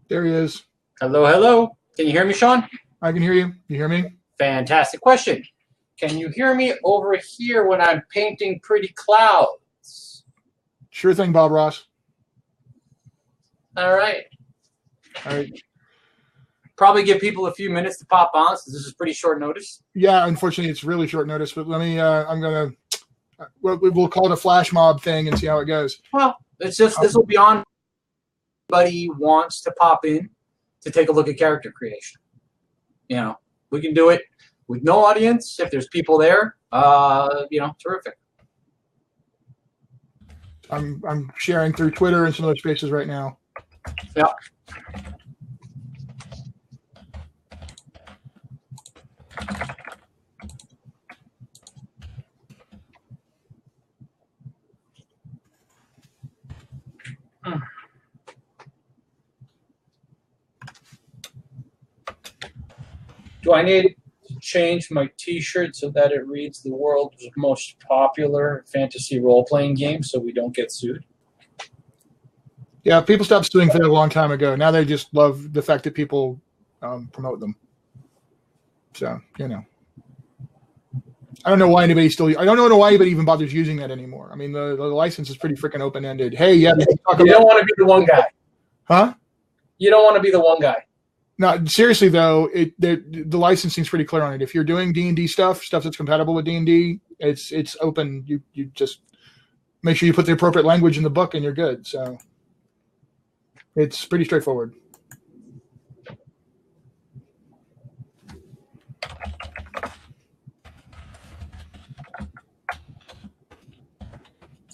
There he is. Hello, hello. Can you hear me, Sean? I can hear you. You hear me? Fantastic question. Can you hear me over here when I'm painting pretty clouds? Sure thing, Bob Ross. All right. All right. Probably give people a few minutes to pop on, since this is pretty short notice. Yeah, unfortunately, it's really short notice, but let me, I'm going to, we'll call it a flash mob thing and see how it goes. Well, it's just, this will be on. Anybody wants to pop in to take a look at character creation. You know, we can do it with no audience. If there's people there, you know, terrific. I'm sharing through Twitter and some other spaces right now. Yeah. Do I need to change my t-shirt so that it reads the world's most popular fantasy role-playing game so we don't get sued? Yeah, people stopped suing for that a long time ago. Now they just love the fact that people promote them. So, you know. I don't know why anybody even bothers using that anymore. I mean, the license is pretty freaking open-ended. Hey, yeah. You don't want to be the one guy. Huh? You don't want to be the one guy. No, seriously though, the licensing is pretty clear on it. If you're doing D&D stuff that's compatible with D&D, it's open. You just make sure you put the appropriate language in the book, and you're good. So it's pretty straightforward.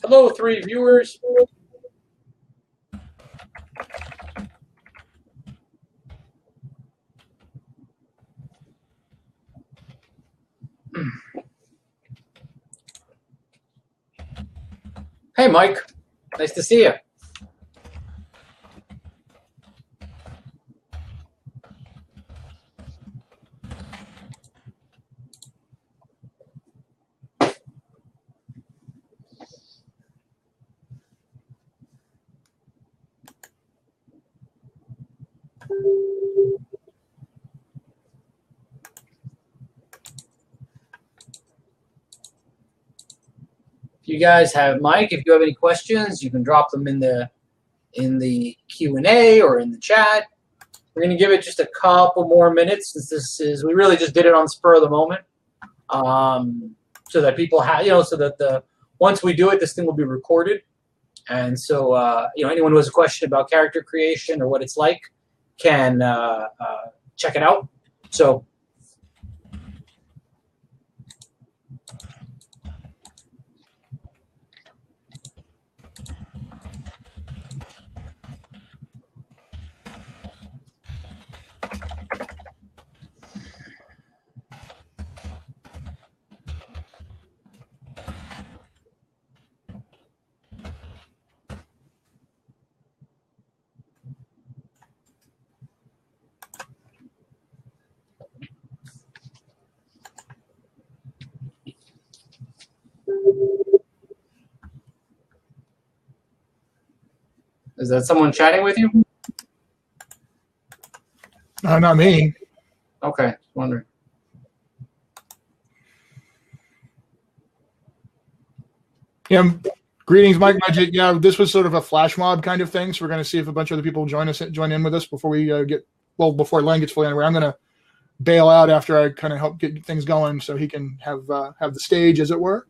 Hello, 3 viewers. Hey, Mike. Nice to see you. If you guys have, Mike, if you have any questions, you can drop them in the Q&A or in the chat. We're going to give it just a couple more minutes, since we really just did it on spur of the moment, so that people have, so that once we do it, this thing will be recorded, and so anyone who has a question about character creation or what it's like can check it out. So. Is that someone chatting with you? Not me. Okay, wondering. Yeah, greetings, Mike Magic. Yeah, this was sort of a flash mob kind of thing, so we're going to see if a bunch of other people join in with us before we before Len gets fully underway. I'm going to bail out after I kind of help get things going, so he can have the stage, as it were.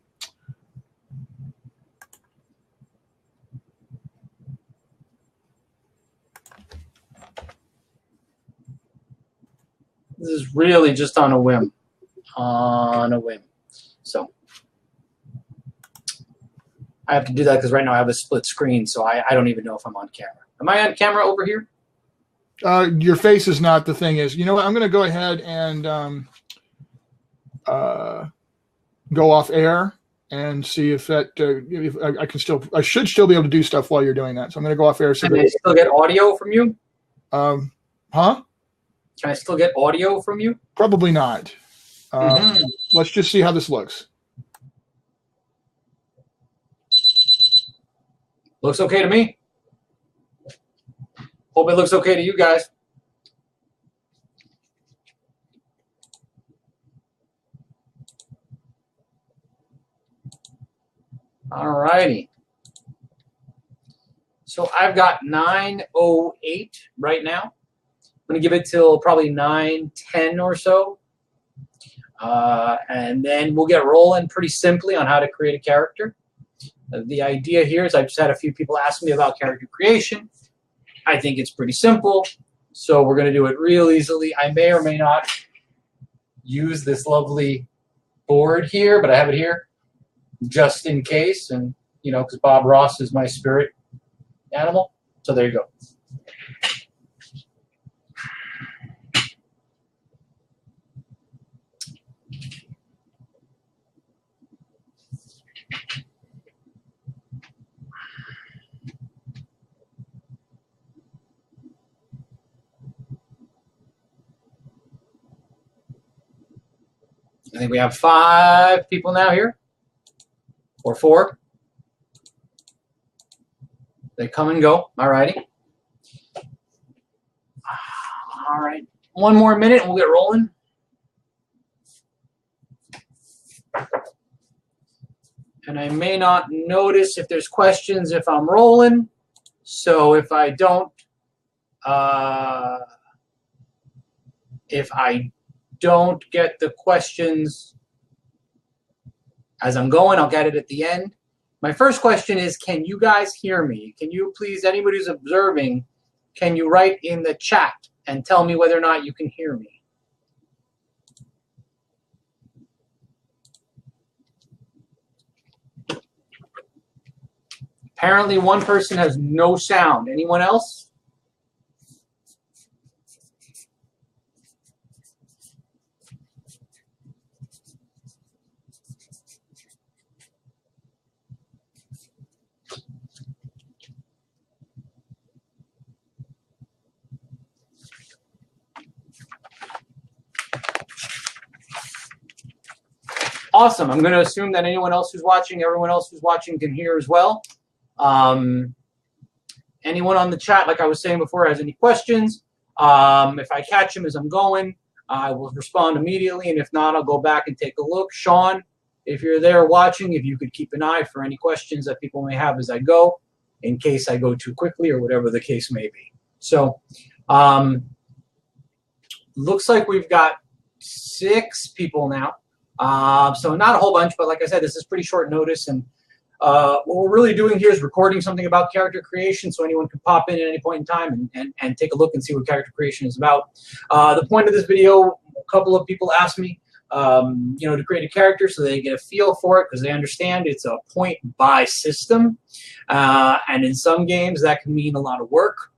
This is really just on a whim. So I have to do that because right now I have a split screen, so I don't even know if I'm on camera. Am I on camera over here? Your face is not. The thing is, you know what? I'm going to go ahead and go off air and see if that if I should still be able to do stuff while you're doing that. So I'm going to go off air. So can I still get audio from you? Huh? Can I still get audio from you? Probably not. Let's just see how this looks. Looks okay to me. Hope it looks okay to you guys. All righty. So I've got 9:08 right now. I'm going to give it till probably 9:10 or so. And then we'll get rolling pretty simply on how to create a character. The idea here is I've just had a few people ask me about character creation. I think it's pretty simple, so we're going to do it real easily. I may or may not use this lovely board here, but I have it here just in case, and you know, because Bob Ross is my spirit animal. So there you go. I think we have 5 people now here, or 4. They come and go. All righty. All right. 1 more minute and we'll get rolling. And I may not notice if there's questions if I'm rolling. So if I don't get the questions as I'm going, I'll get it at the end. My first question is, can you guys hear me? Can you please, anybody who's observing, can you write in the chat and tell me whether or not you can hear me? Apparently one person has no sound. Anyone else? Awesome. I'm going to assume that anyone else who's watching, everyone else who's watching can hear as well. Anyone on the chat, like I was saying before, has any questions? If I catch them as I'm going, I will respond immediately. And if not, I'll go back and take a look. Sean, if you're there watching, if you could keep an eye for any questions that people may have as I go, in case I go too quickly or whatever the case may be. So looks like we've got 6 people now. So not a whole bunch, but like I said, this is pretty short notice, and what we're really doing here is recording something about character creation, so anyone can pop in at any point in time and take a look and see what character creation is about. The point of this video, a couple of people asked me, you know, to create a character so they get a feel for it, because they understand it's a point-buy system, and in some games that can mean a lot of work.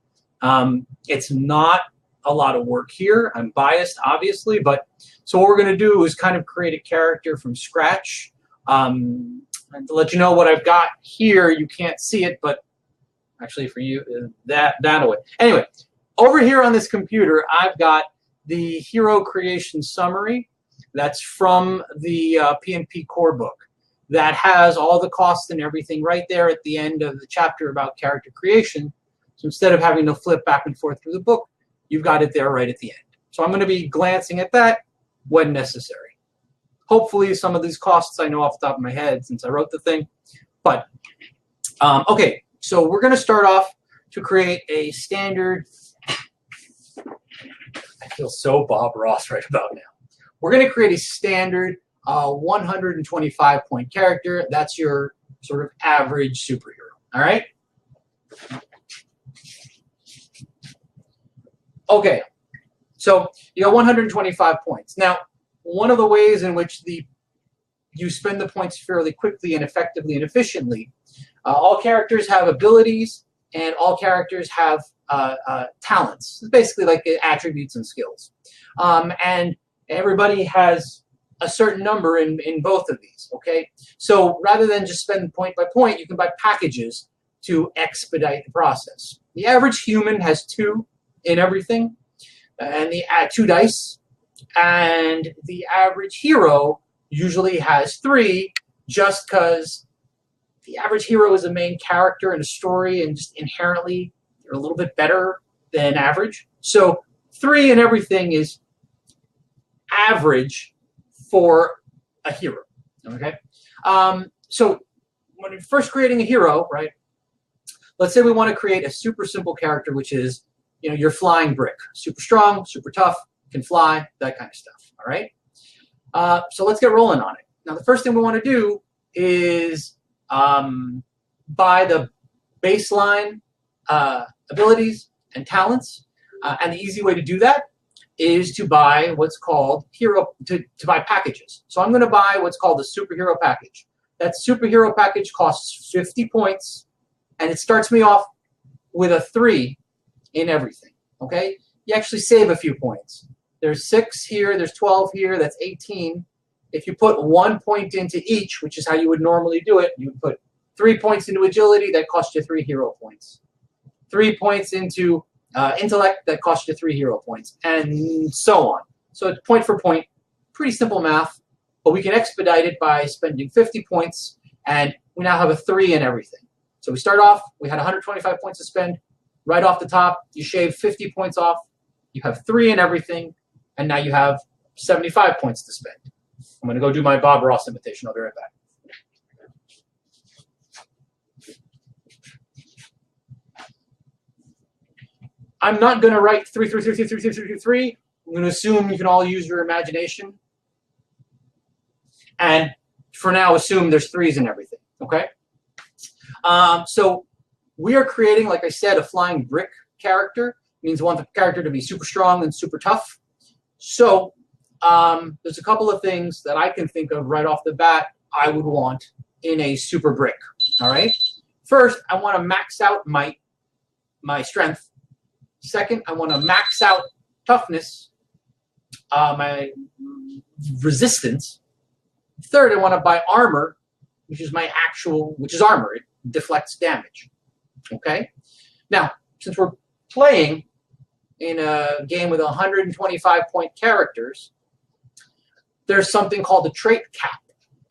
It's not a lot of work here. I'm biased, obviously, but so what we're going to do is kind of create a character from scratch. And to let you know what I've got here, you can't see it, but actually for you, that away. Anyway, over here on this computer, I've got the hero creation summary. That's from the P&PUE core book. That has all the costs and everything right there at the end of the chapter about character creation. So instead of having to flip back and forth through the book, you've got it there right at the end. So I'm going to be glancing at that when necessary. Hopefully some of these costs I know off the top of my head since I wrote the thing. But, okay, so we're going to start off to create a standard, I feel so Bob Ross right about now. We're going to create a standard 125-point character. That's your sort of average superhero, all right? Okay, so you got 125 points. Now, one of the ways in which you spend the points fairly quickly and effectively and efficiently, all characters have abilities and all characters have talents. It's basically like attributes and skills. And everybody has a certain number in both of these, okay? So rather than just spend point by point, you can buy packages to expedite the process. The average human has 2 in everything, and the 2 dice. And the average hero usually has 3, just because the average hero is a main character in a story, and just inherently they're a little bit better than average. So 3 in everything is average for a hero. Okay. So when you're first creating a hero, right? Let's say we want to create a super simple character, which is, your flying brick, super strong, super tough, can fly, that kind of stuff. All right. So let's get rolling on it. Now, the first thing we want to do is buy the baseline abilities and talents, and the easy way to do that is to buy what's called to buy packages. So I'm going to buy what's called the superhero package. That superhero package costs 50 points, and it starts me off with a 3 in everything. Okay, you actually save a few points. There's 6 here, there's 12 here, that's 18. If you put 1 point into each, which is how you would normally do it, you would put 3 points into agility, that costs you 3 hero points. 3 points into intellect, that costs you 3 hero points, and so on. So it's point for point, pretty simple math, but we can expedite it by spending 50 points, and we now have a 3 in everything. So we start off, we had 125 points to spend. Right off the top, you shave 50 points off, you have 3 in everything, and now you have 75 points to spend. I'm going to go do my Bob Ross imitation. I'll be right back. I'm not going to write 3, 3, 3, 3, 3, 3, 3, 3, 3. I'm going to assume you can all use your imagination. And for now, assume there's 3s in everything, okay? So we are creating, like I said, a flying brick character. It means we want the character to be super strong and super tough. So there's a couple of things that I can think of right off the bat I would want in a super brick, all right? First, I want to max out my strength. Second, I want to max out toughness, my resistance. Third, I want to buy armor, which is armor. It deflects damage. Okay? Now, since we're playing in a game with 125-point characters, there's something called a trait cap.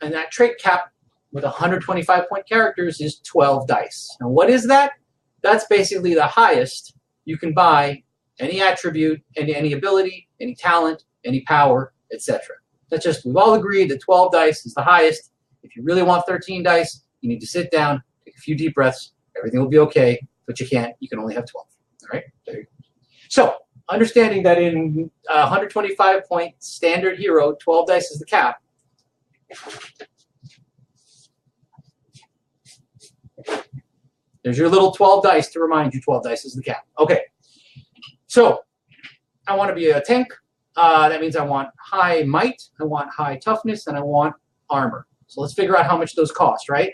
And that trait cap with 125-point characters is 12 dice. Now, what is that? That's basically the highest you can buy any attribute, any ability, any talent, any power, etc. That's just, we've all agreed that 12 dice is the highest. If you really want 13 dice, you need to sit down, take a few deep breaths, everything will be okay, but you can't, you can only have 12. All right, there you go. So, understanding that in 125-point standard hero, 12 dice is the cap. There's your little 12 dice to remind you 12 dice is the cap. Okay, so I want to be a tank. That means I want high might, I want high toughness, and I want armor. So let's figure out how much those cost, right?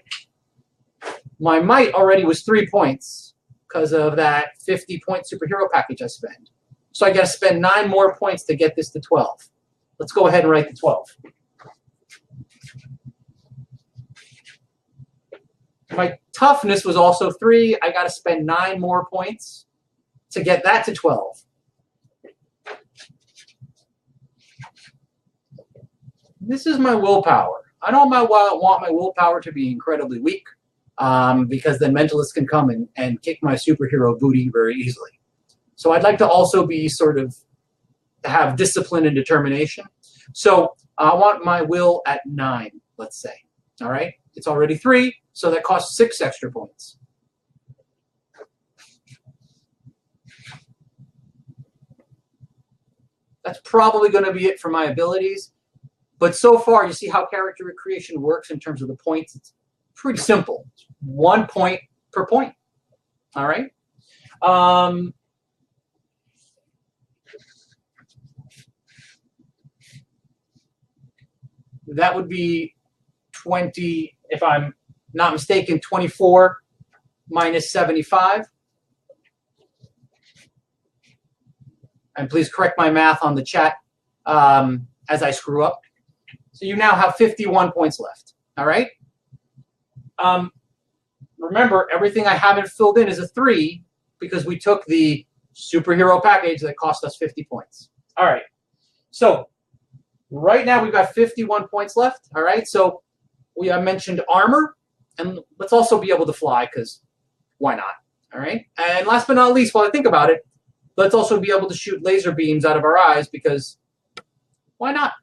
My might already was 3 points because of that 50-point superhero package I spend. So I got to spend 9 more points to get this to 12. Let's go ahead and write the 12. My toughness was also 3. I got to spend 9 more points to get that to 12. This is my willpower. I don't want my willpower to be incredibly weak because then mentalists can come and kick my superhero booty very easily. So I'd like to also be have discipline and determination. So I want my will at 9, let's say. All right? It's already 3, so that costs 6 extra points. That's probably going to be it for my abilities. But so far, you see how character creation works in terms of the points. It's pretty simple. 1 point per point. All right? That would be 20, if I'm not mistaken, 24 minus 75. And please correct my math on the chat as I screw up. So you now have 51 points left. All right? Remember, everything I haven't filled in is a 3 because we took the superhero package that cost us 50 points. All right. So right now we've got 51 points left. All right. So I mentioned armor, and let's also be able to fly because why not? All right. And last but not least, while I think about it, Let's also be able to shoot laser beams out of our eyes, because why not?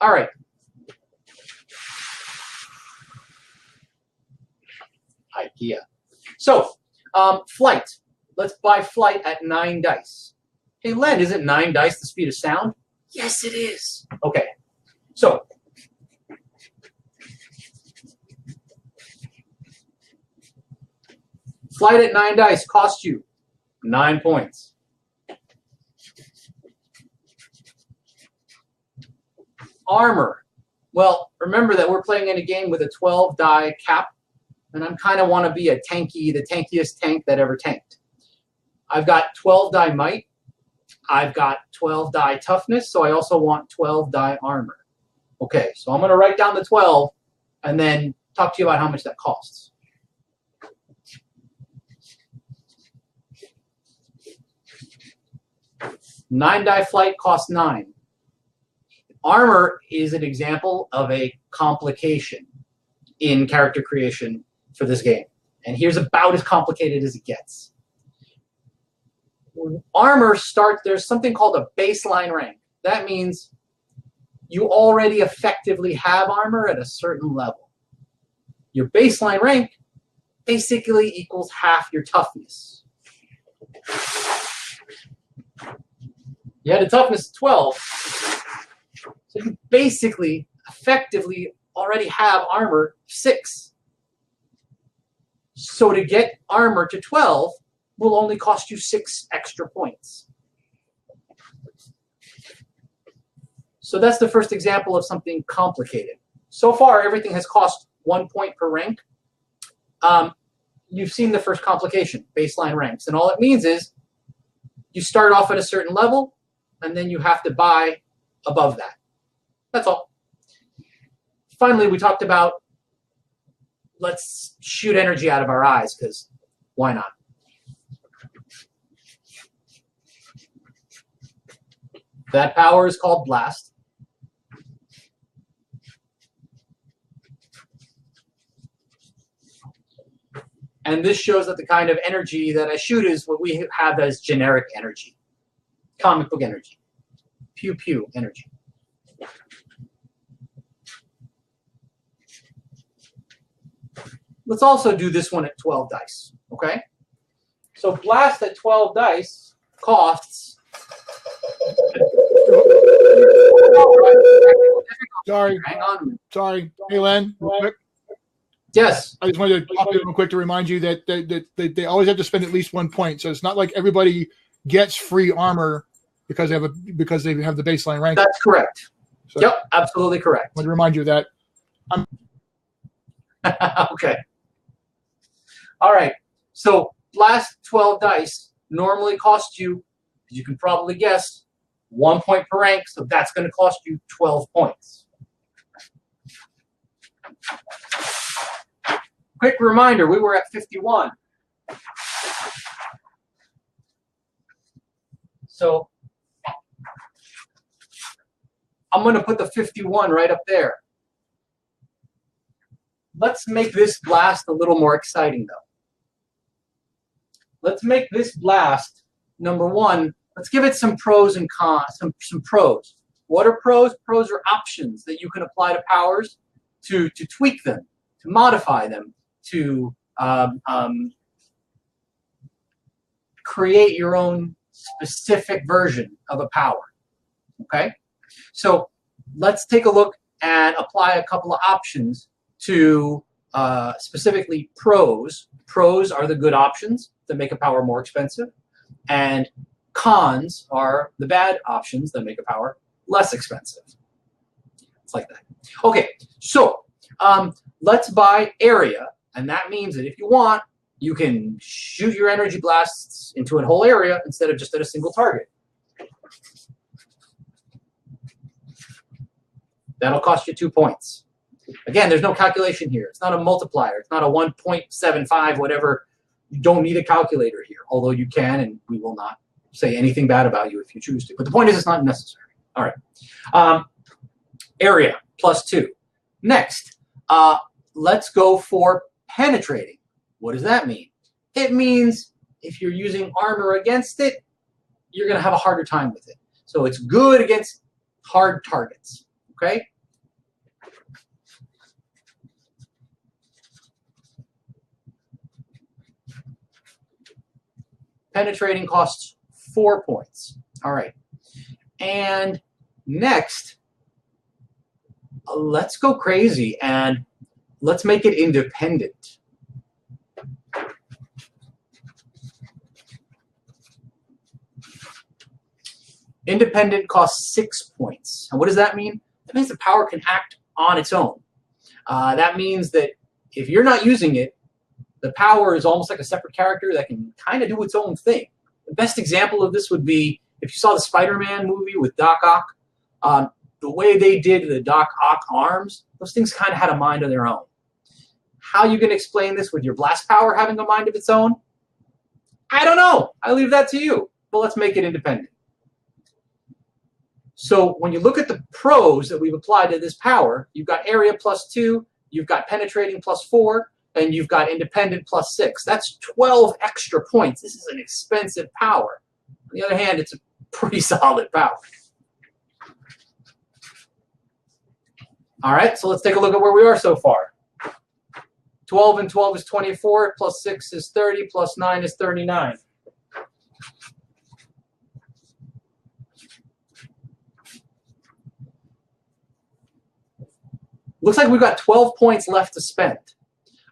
All right. Idea. So, flight. Let's buy flight at 9 dice. Hey, Len, isn't 9 dice the speed of sound? Yes, it is. Okay. So, flight at 9 dice costs you 9 points. Armor. Well, remember that we're playing in a game with a 12 die cap, and I kind of want to be the tankiest tank that ever tanked. I've got 12 die might. I've got 12 die toughness, so I also want 12 die armor. Okay, so I'm going to write down the 12 and then talk to you about how much that costs. Nine die flight costs 9. Armor is an example of a complication in character creation for this game. And here's about as complicated as it gets. Armor starts, there's something called a baseline rank. That means you already effectively have armor at a certain level. Your baseline rank basically equals half your toughness. You had a toughness of 12, so you basically effectively already have armor 6. So to get armor to 12 will only cost you 6 extra points. So that's the first example of something complicated. So far, everything has cost 1 point per rank. You've seen the first complication, baseline ranks. And all it means is you start off at a certain level, and then you have to buy above that. That's all. Finally, we talked about let's shoot energy out of our eyes, because why not? That power is called blast. And this shows that the kind of energy that I shoot is what we have as generic energy, comic book energy, P&PUE energy. Let's also do this one at 12 dice, okay? So blast at 12 dice costs... Sorry. Hang on. Sorry. Hey, Len, real quick. Yes. I just wanted to pop in real quick to remind you that they always have to spend at least 1 point. So it's not like everybody gets free armor because they have the baseline rank. That's correct. So yep, absolutely correct. I want to remind you of that. Okay. All right. So blast 12 dice normally costs you, as you can probably guess, 1 point per rank. So that's going to cost you 12 points. Quick reminder, we were at 51. So I'm going to put the 51 right up there. Let's make this blast a little more exciting, though. Let's make this blast, number one, let's give it some pros and cons, some pros. What are pros? Pros are options that you can apply to powers to tweak them, to modify them, to create your own specific version of a power. Okay? So let's take a look and apply a couple of options to specifically pros. Pros are the good options that make a power more expensive, and cons are the bad options that make a power less expensive. It's like that. Okay, so let's buy area, and that means that if you want, you can shoot your energy blasts into a whole area instead of just at a single target. That'll cost you 2 points. Again, there's no calculation here. It's not a multiplier. It's not a 1.75, whatever. You don't need a calculator here, although you can, and we will not say anything bad about you if you choose to. But the point is, it's not necessary. All right. Area, +2. Next, let's go for penetrating. What does that mean? It means if you're using armor against it, you're going to have a harder time with it. So it's good against hard targets, okay? Penetrating costs 4 points. All right. And next, let's go crazy and let's make it independent. Independent costs 6 points. And what does that mean? That means the power can act on its own. That means that if you're not using it, the power is almost like a separate character that can kind of do its own thing. The best example of this would be if you saw the Spider-Man movie with Doc Ock. The way they did the Doc Ock arms, those things kind of had a mind of their own. How you can explain this with your blast power having a mind of its own? I don't know. I leave that to you. But let's make it independent. So when you look at the pros that we've applied to this power, you've got area +2, you've got penetrating +4, and you've got independent +6. That's 12 extra points. This is an expensive power. On the other hand, it's a pretty solid power. All right, so let's take a look at where we are so far. 12 and 12 is 24, +6 is 30, +9 is 39. Looks like we've got 12 points left to spend.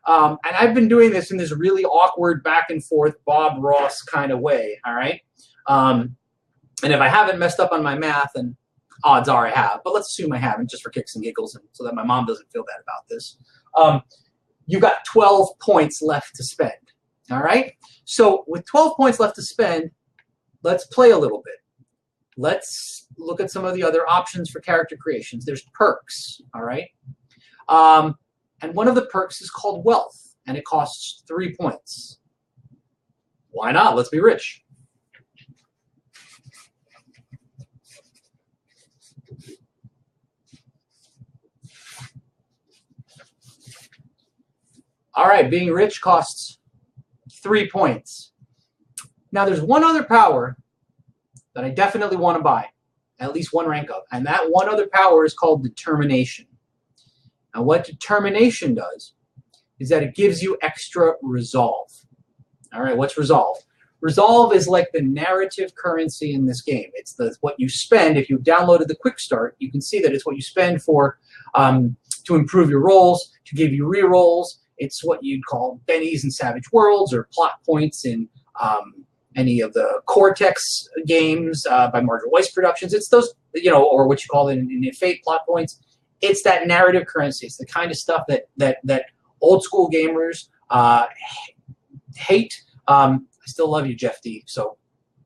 And I've been doing this in this really awkward back and forth Bob Ross kind of way, all right? And if I haven't messed up on my math, and odds are I have, but let's assume I haven't just for kicks and giggles and so that my mom doesn't feel bad about this. You've got 12 points left to spend, all right? So with 12 points left to spend, let's play a little bit. Let's look at some of the other options for character creations. There's perks, all right? And one of the perks is called wealth, and it costs 3 points. Why not? Let's be rich. All right, being rich costs 3 points. Now, there's one other power that I definitely want to buy, at least one rank of, and that one other power is called determination. And what determination does is that it gives you extra resolve. All right, what's resolve? Resolve is like the narrative currency in this game. It's what you spend. If you've downloaded the Quickstart, you can see that it's what you spend for to improve your rolls, to give you re-rolls. It's what you'd call bennies in Savage Worlds or plot points in any of the Cortex games by Margaret Weiss Productions. It's those, or what you call it in Fate plot points. It's that narrative currency. It's the kind of stuff that old school gamers hate. I still love you, Jeff D. So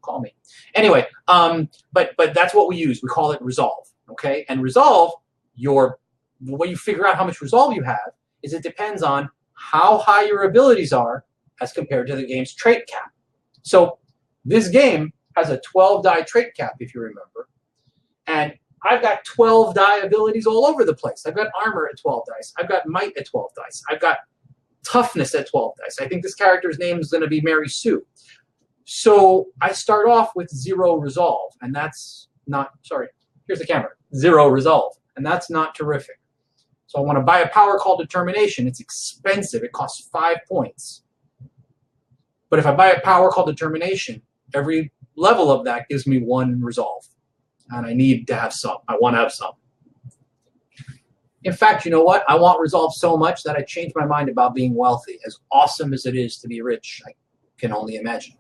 call me. Anyway, but that's what we use. We call it resolve. Okay, and resolve, the way you figure out how much resolve you have is it depends on how high your abilities are as compared to the game's trait cap. So this game has a 12 die trait cap, if you remember, and I've got 12 die abilities all over the place. I've got armor at 12 dice. I've got might at 12 dice. I've got toughness at 12 dice. I think this character's name is going to be Mary Sue. So I start off with 0 resolve, and that's not, sorry, here's the camera, 0 resolve, and that's not terrific. So I want to buy a power called determination. It's expensive. It costs 5 points. But if I buy a power called determination, every level of that gives me 1 resolve. And I need to have some. I want to have some. In fact, you know what? I want resolve so much that I changed my mind about being wealthy. As awesome as it is to be rich, I can only imagine.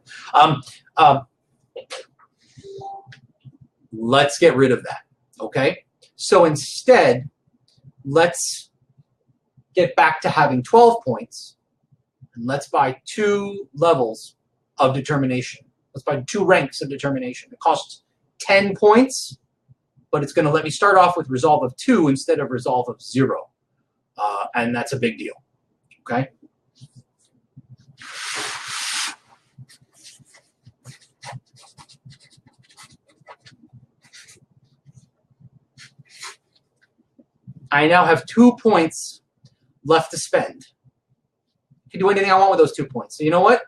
Let's get rid of that, okay? So instead, let's get back to having 12 points, and let's buy 2 levels of determination. Let's buy 2 ranks of determination. It costs 10 points, but it's going to let me start off with resolve of 2 instead of resolve of 0. And that's a big deal, okay? I now have 2 points left to spend. I can do anything I want with those 2 points. So you know what?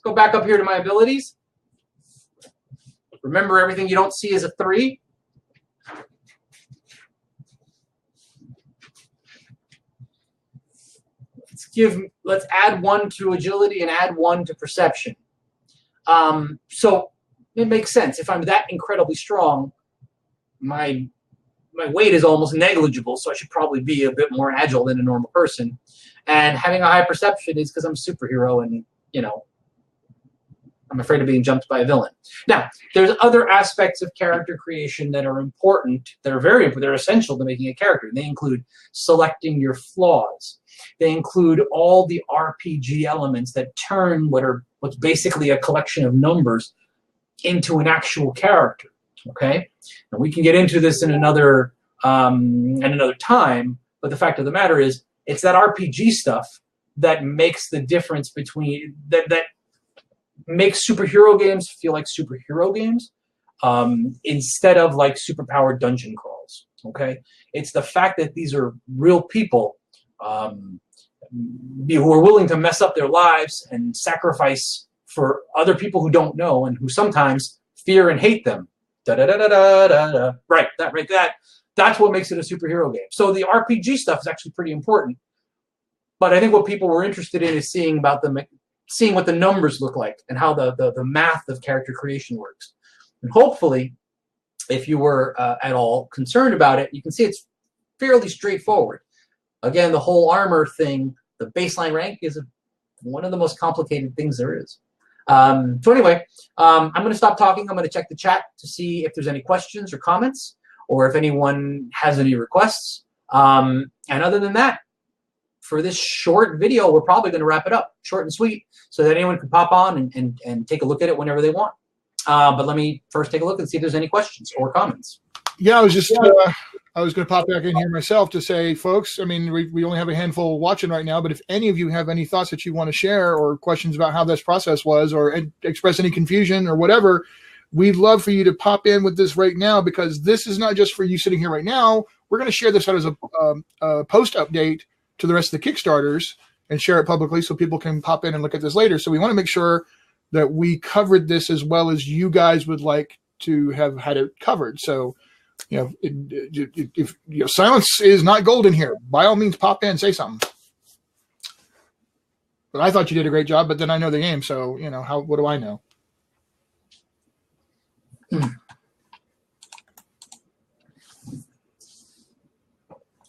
go back up here to my abilities. Remember, everything you don't see is a 3. Let's add 1 to agility and add 1 to perception. So it makes sense. If I'm that incredibly strong, my weight is almost negligible, so I should probably be a bit more agile than a normal person. And having a high perception is because I'm a superhero and, you know, I'm afraid of being jumped by a villain. Now, there's other aspects of character creation that are important, that are very important, they're essential to making a character. They include selecting your flaws. They include all the RPG elements that turn what's basically a collection of numbers into an actual character. Okay, and we can get into this in another time. But the fact of the matter is, it's that RPG stuff that makes the difference between that makes superhero games feel like superhero games instead of like superpowered dungeon crawls. Okay, it's the fact that these are real people who are willing to mess up their lives and sacrifice for other people who don't know and who sometimes fear and hate them. Right, that's what makes it a superhero game. So the RPG stuff is actually pretty important. But I think what people were interested in is seeing what the numbers look like and how the math of character creation works. And hopefully, if you were at all concerned about it, you can see it's fairly straightforward. Again, the whole armor thing, the baseline rank is one of the most complicated things there is. So anyway, I'm going to stop talking. I'm going to check the chat to see if there's any questions or comments, or if anyone has any requests. And other than that, for this short video, we're probably going to wrap it up, short and sweet, so that anyone can pop on and take a look at it whenever they want. But let me first take a look and see if there's any questions or comments. Yeah, I was going to pop back in here myself to say, folks, I mean, we only have a handful watching right now, but if any of you have any thoughts that you want to share or questions about how this process was, or express any confusion or whatever, we'd love for you to pop in with this right now, because this is not just for you sitting here right now. We're going to share this out as a post update to the rest of the Kickstarters and share it publicly so people can pop in and look at this later. So we want to make sure that we covered this as well as you guys would like to have had it covered. So, you know, if silence is not golden here, by all means, pop in, say something. But I thought you did a great job, but then I know the game, so, you know, what do I know?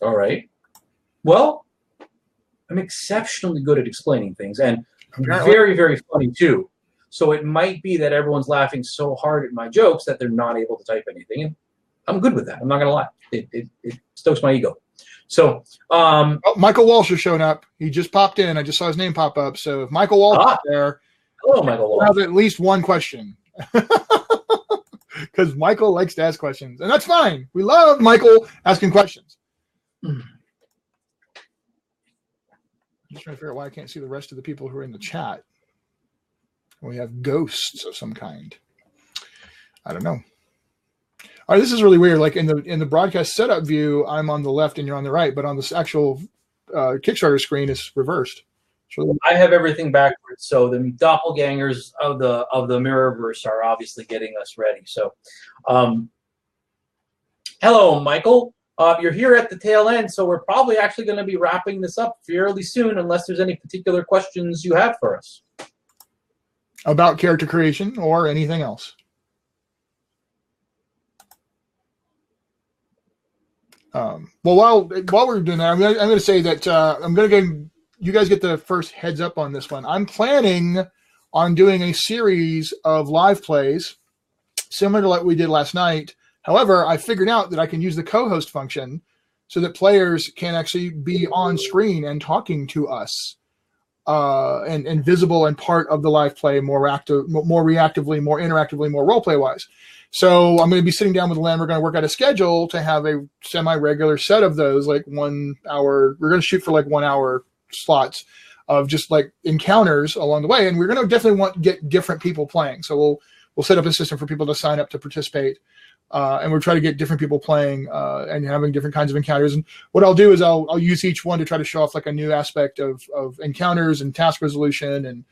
All right. Well, I'm exceptionally good at explaining things, and very, very funny too. So it might be that everyone's laughing so hard at my jokes that they're not able to type anything. And I'm good with that. I'm not going to lie. It stokes my ego. So Michael Walsh has shown up. He just popped in. I just saw his name pop up. So if Michael Walsh is there, hello, Michael Walsh. Have at least one question. Because Michael likes to ask questions, and that's fine. We love Michael asking questions. I'm just trying to figure out why I can't see the rest of the people who are in the chat. We have ghosts of some kind. I don't know. All right, this is really weird. Like in the broadcast setup view, I'm on the left and you're on the right, but on this actual Kickstarter screen, it's reversed. So I have everything backwards. So the doppelgangers of the Mirrorverse are obviously getting us ready. So, hello, Michael. You're here at the tail end, so we're probably actually going to be wrapping this up fairly soon, unless there's any particular questions you have for us about character creation or anything else. Well, while we're doing that, I'm going to say that I'm going to go. You guys get the first heads up on this one. I'm planning on doing a series of live plays similar to what we did last night. However, I figured out that I can use the co-host function so that players can actually be on screen and talking to us and visible and part of the live play more reactively, more interactively, more role play wise. So I'm going to be sitting down with Len. We're going to work out a schedule to have a semi-regular set of those, like 1 hour. We're going to shoot for like 1 hour slots of just like encounters along the way. And we're going to definitely want to get different people playing. So we'll set up a system for people to sign up to participate. And we'll try to get different people playing and having different kinds of encounters. And what I'll do is I'll use each one to try to show off like a new aspect of encounters and task resolution and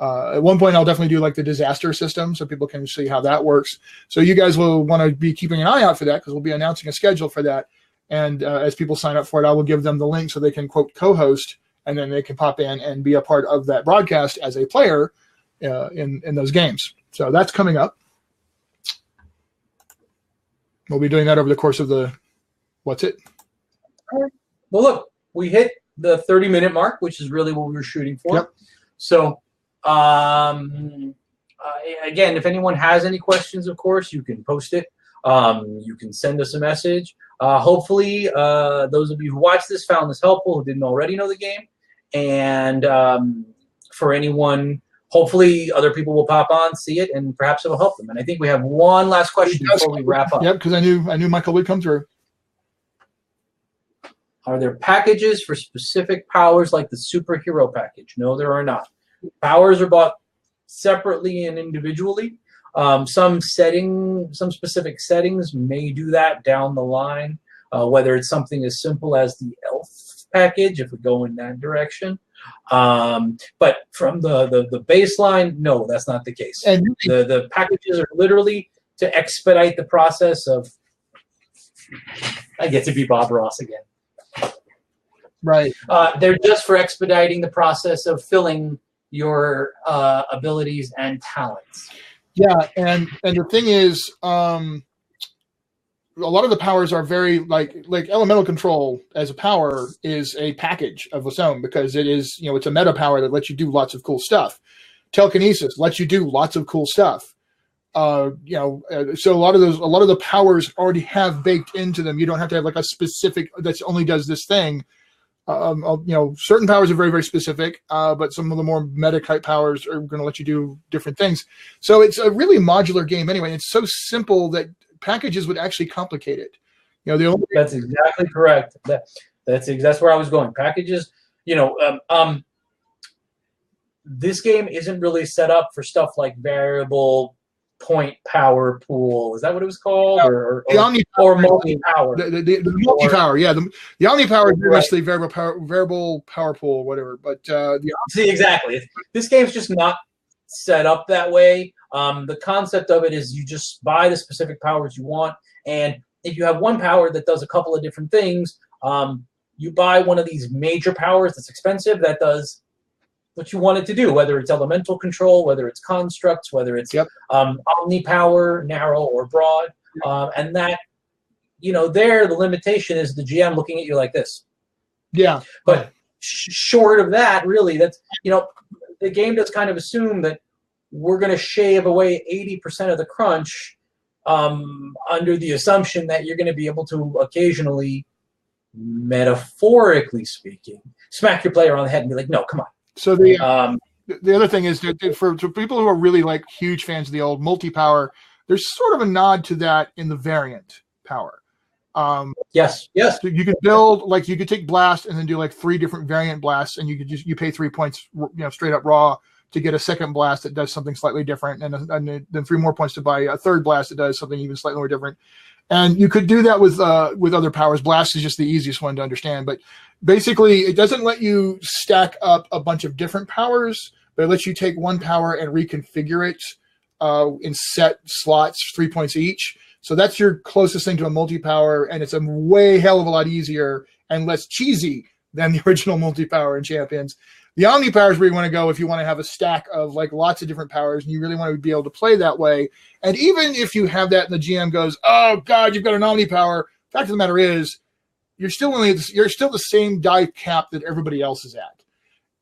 At one point, I'll definitely do like the disaster system so people can see how that works. So you guys will want to be keeping an eye out for that because we'll be announcing a schedule for that. And as people sign up for it, I will give them the link so they can, quote, co-host, and then they can pop in and be a part of that broadcast as a player in those games. So that's coming up. We'll be doing that over the course of the, what's it? Well, look, we hit the 30-minute mark, which is really what we were shooting for. Yep. So, again, if anyone has any questions, of course, you can post it. You can send us a message. Hopefully, those of you who watched this found this helpful who didn't already know the game. And for anyone, hopefully other people will pop on, see it, and perhaps it will help them. And I think we have one last question before we wrap up. Yep, because I knew Michael would come through. Are there packages for specific powers like the superhero package? No, there are not. Powers are bought separately and individually. Some specific settings may do that down the line, whether it's something as simple as the elf package, if we go in that direction. But from the baseline, no, that's not the case. And the packages are literally to expedite the process of, I get to be Bob Ross again. Right. They're just for expediting the process of filling your abilities and talents. Yeah, and the thing is, a lot of the powers are very like elemental control as a power is a package of its own because it is, it's a meta power that lets you do lots of cool stuff. Telekinesis lets you do lots of cool stuff. So a lot of the powers already have baked into them. You don't have to have like a specific that only does this thing. Certain powers are very, very specific, but some of the more meta type powers are going to let you do different things. So it's a really modular game anyway. It's so simple that packages would actually complicate it. That's exactly correct. That's where I was going. Packages, this game isn't really set up for stuff like variable point power pool. Is that what it was called? Or multi-power. The multi-power, yeah. The omni-power is mostly variable power pool, whatever. But see, exactly. This game's just not set up that way. The concept of it is you just buy the specific powers you want, and if you have one power that does a couple of different things, you buy one of these major powers that's expensive that does what you want it to do, whether it's elemental control, whether it's constructs, whether it's omni-power, narrow or broad. And that, there the limitation is the GM looking at you like this. Yeah. But short of that, really, that's, the game does kind of assume that we're going to shave away 80% of the crunch under the assumption that you're going to be able to occasionally, metaphorically speaking, smack your player on the head and be like, no, come on. So the other thing is that for people who are really like huge fans of the old multi-power, there's sort of a nod to that in the variant power. Yes. So you could build you could take blast and then do like 3 different variant blasts, and you pay 3 points, straight up raw to get a second blast that does something slightly different, and then 3 more points to buy a third blast that does something even slightly more different. And you could do that with other powers. Blast is just the easiest one to understand, but basically it doesn't let you stack up a bunch of different powers, but it lets you take one power and reconfigure it in set slots, 3 points each. So that's your closest thing to a multi-power, and it's a way hell of a lot easier and less cheesy than the original multi-power in Champions. The omni-power is where you want to go if you want to have a stack of lots of different powers and you really want to be able to play that way. And even if you have that and the GM goes, oh God, you've got an omni-power, fact of the matter is you're still the same die cap that everybody else is at.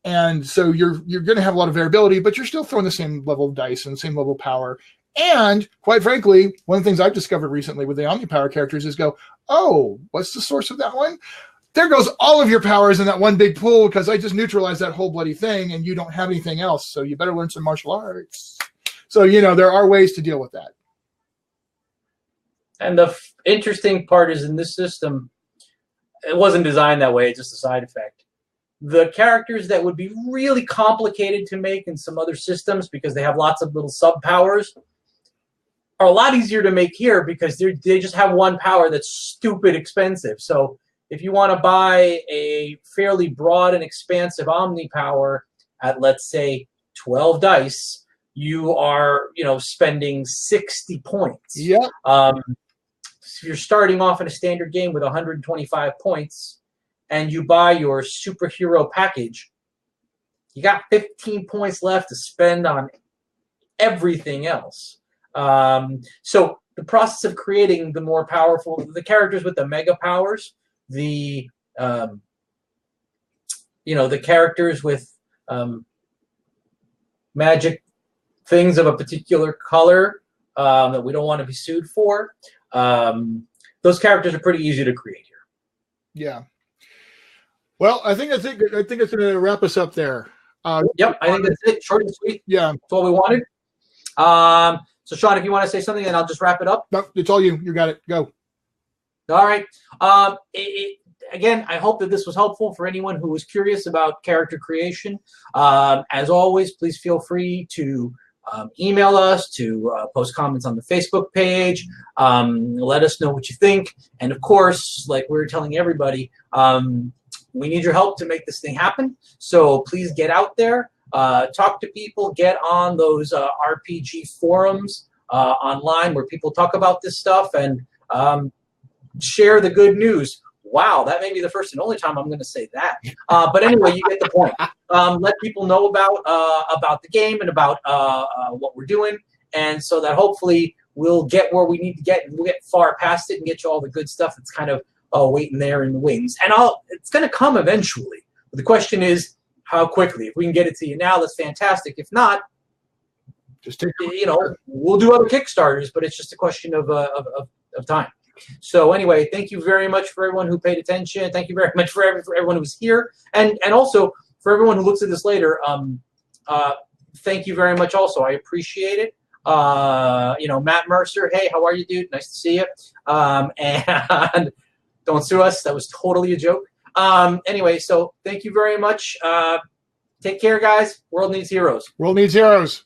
And so you're going to have a lot of variability, but you're still throwing the same level of dice and the same level of power. And quite frankly, one of the things I've discovered recently with the omni-power characters is oh, what's the source of that one? There goes all of your powers in that one big pool because I just neutralized that whole bloody thing and you don't have anything else. So you better learn some martial arts. So, there are ways to deal with that. And the interesting part is in this system, it wasn't designed that way. It's just a side effect. The characters that would be really complicated to make in some other systems because they have lots of little sub powers are a lot easier to make here because they just have one power that's stupid expensive. So if you want to buy a fairly broad and expansive omni power at, let's say, 12 dice, you are, spending 60 points. Yeah. So you're starting off in a standard game with 125 points, and you buy your superhero package. You got 15 points left to spend on everything else. So the process of creating the more powerful, the characters with the mega powers, the characters with magic things of a particular color that we don't want to be sued for. Those characters are pretty easy to create here. Yeah. Well, I think it's going to wrap us up there. Yep, I think that's it. Short and sweet. Yeah, that's all we wanted. So, Sean, if you want to say something, then I'll just wrap it up. No, it's all you. You got it. Go. All right. Again, I hope that this was helpful for anyone who was curious about character creation. As always, please feel free to email us, to post comments on the Facebook page. Let us know what you think. And, of course, like we're telling everybody, we need your help to make this thing happen. So please get out there, talk to people, get on those RPG forums online where people talk about this stuff, and share the good news. Wow, that may be the first and only time I'm going to say that. But anyway, you get the point. Let people know about the game and about what we're doing, and so that hopefully we'll get where we need to get, and we'll get far past it and get you all the good stuff that's kind of waiting there in the wings. And it's going to come eventually. But the question is, how quickly? If we can get it to you now, that's fantastic. If not, just take we'll do other Kickstarters, but it's just a question of time. So anyway, thank you very much for everyone who paid attention. Thank you very much for everyone who was here, and also for everyone who looks at this later. Thank you very much. Also, I appreciate it. Matt Mercer. Hey, how are you, dude? Nice to see you. And don't sue us. That was totally a joke. Anyway, so thank you very much. Take care, guys. World needs heroes. World needs heroes.